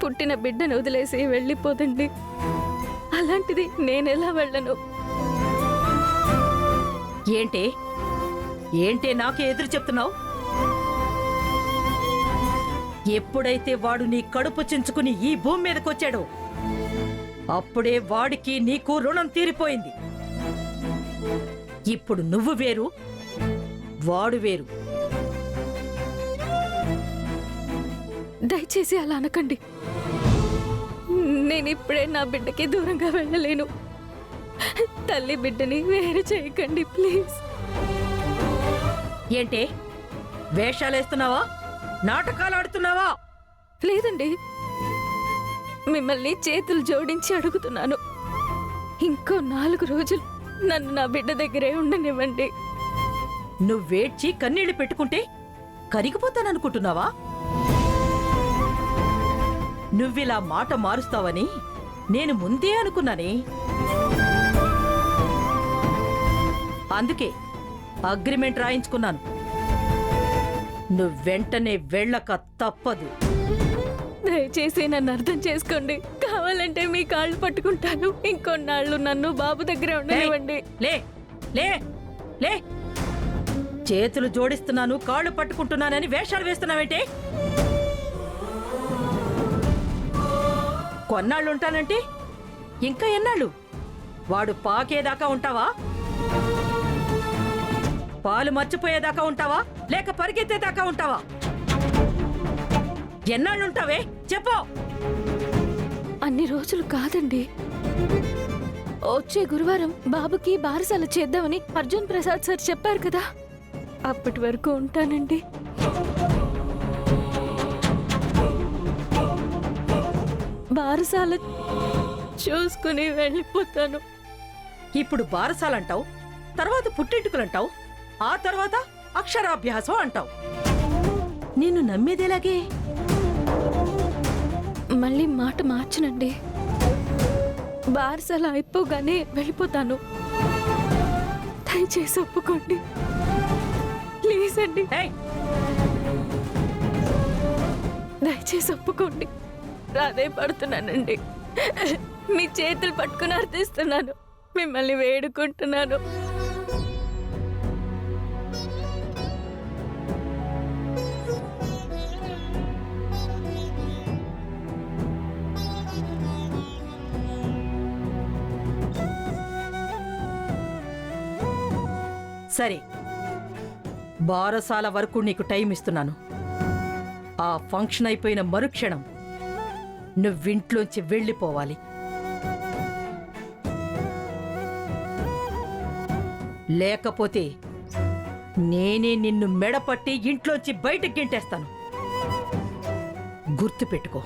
పుట్టిన బిడ్డను వదిలేసి వెళ్ళిపోదండి. అలాంటిది నేనెలా వెళ్ళను? ఏంటే ఏంటే నాకే ఎదురు చెప్తున్నావు? ఎప్పుడైతే వాడు నీ కడుపు చించుకుని ఈ భూమి మీదకొచ్చాడో అప్పుడే వాడికి నీకు రుణం తీరిపోయింది. ఇప్పుడు నువ్వు వేరు, వాడు వేరు. దయచేసి అలా అనకండి. నేనిప్పుడే నా బిడ్డకి దూరంగా వెళ్ళలేను. తల్లి బిడ్డని వేరు చేయకండి ప్లీజ్. ఏంటే వేషాలేస్తున్నావా? నాటకాలు ఆడుతున్నావా? లేదండి, మిమ్మల్ని చేతులు జోడించి అడుగుతున్నాను. ఇంకో 4 రోజులు నన్ను నా బిడ్డ దగ్గరే ఉండనివ్వండి. నువ్వేడ్చి కన్నీళ్లు పెట్టుకుంటే కరిగిపోతాననుకుంటున్నావా? నువ్విలా మాట మారుస్తావని నేను ముందే అనుకున్నానే. అందుకే అగ్రిమెంట్ రాయించుకున్నాను. నువ్వెంటనే వెళ్ళక తప్పదు. దయచేసి నన్ను అర్థం చేసుకోండి. కావాలంటే మీ కాళ్ళు పట్టుకుంటాను. ఇంకొన్నాళ్ళు నన్ను బాబు దగ్గరే ఉండనివ్వండి. లే లే లే చేతులు జోడిస్తున్నాను, కాళ్ళు పట్టుకుంటున్నానని వేషాలు వేస్తున్నావేంటే? కొన్నాళ్ళు ఉంటానంటే ఇంకా ఎన్నాళ్ళు? వాడు పాకేదాకా ఉంటావా? పాలు మర్చిపోయేదాకా ఉంటావా? లేక పరిగెత్తేదాకా ఉంటావా? ఎన్నాళ్ళుంటావే చెప్పు. అన్ని రోజులు కాదండి. వచ్చే గురువారం బాబుకి బారసాల చేద్దామని అర్జున్ ప్రసాద్ సార్ చెప్పారు కదా, అప్పటి వరకు ఉంటానండి. బారసాల చూసుకుని వెళ్ళిపోతాను. ఇప్పుడు బారసాలంటావు, తర్వాత పుట్టింటుకులంటావు, ఆ తర్వాత అక్షరాభ్యాసం అంటావు. నిన్ను నమ్మేదేలాగే? మళ్ళీ మాట మార్చనండి. బారసాల అయిపోగానే వెళ్ళిపోతాను. దయచేసి ఒప్పుకోండి ప్లీజ్ అండి. దయచేసి ఒప్పుకోండి. ప్రాధేయపడుతున్నానండి. మీ చేతులు పట్టుకుని అర్థిస్తున్నాను. మిమ్మల్ని వేడుకుంటున్నాను. సరే, బారసాల వరకు నీకు టైం ఇస్తున్నాను. ఆ ఫంక్షన్ అయిపోయిన మరుక్షణం నువ్వింట్లోంచి వెళ్ళిపోవాలి. లేకపోతే నేనే నిన్ను మెడపట్టి ఇంట్లోంచి బయటకు గెంటేస్తాను. గుర్తుపెట్టుకో.